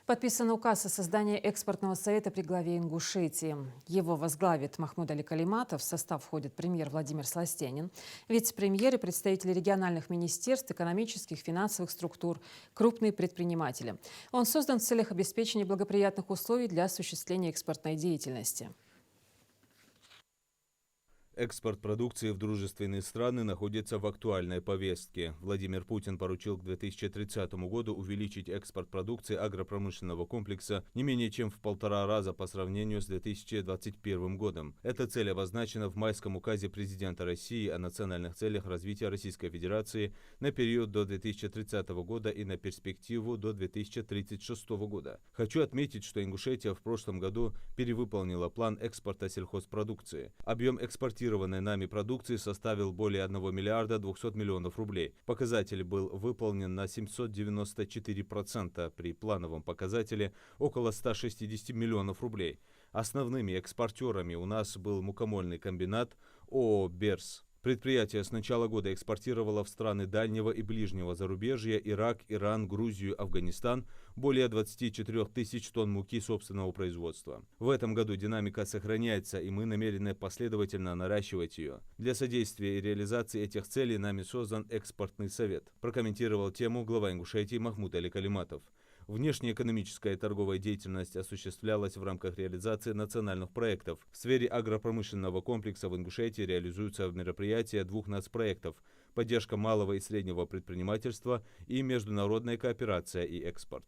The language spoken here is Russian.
Подписан указ о создании экспортного совета при главе Ингушетии. Его возглавит Махмуд Али Калиматов. В состав входит премьер Владимир Сластянин, вице-премьер и представители региональных министерств, экономических, финансовых структур, крупные предприниматели. Он создан в целях обеспечения благоприятных условий для осуществления экспортной деятельности. Экспорт продукции в дружественные страны находится в актуальной повестке. Владимир Путин поручил к 2030 году увеличить экспорт продукции агропромышленного комплекса не менее чем в 1,5 раза по сравнению с 2021 годом. Эта цель обозначена в майском указе президента России о национальных целях развития Российской Федерации на период до 2030 года и на перспективу до 2036 года. Хочу отметить, что Ингушетия в прошлом году перевыполнила план экспорта сельхозпродукции. Объем экспортированной нами продукции составил более 1 миллиарда 200 миллионов рублей. Показатель был выполнен на 794% при плановом показателе около 160 миллионов рублей. Основными экспортерами у нас был мукомольный комбинат ООО «Берс». Предприятие с начала года экспортировало в страны дальнего и ближнего зарубежья, Ирак, Иран, Грузию, Афганистан более 24 тысяч тонн муки собственного производства. В этом году динамика сохраняется, и мы намерены последовательно наращивать ее. Для содействия и реализации этих целей нами создан экспортный совет, прокомментировал тему глава Ингушетии Махмуд Али Калиматов. Внешнеэкономическая и торговая деятельность осуществлялась в рамках реализации национальных проектов. В сфере агропромышленного комплекса в Ингушетии реализуются мероприятия 2 нацпроектов: поддержка малого и среднего предпринимательства и международная кооперация и экспорт.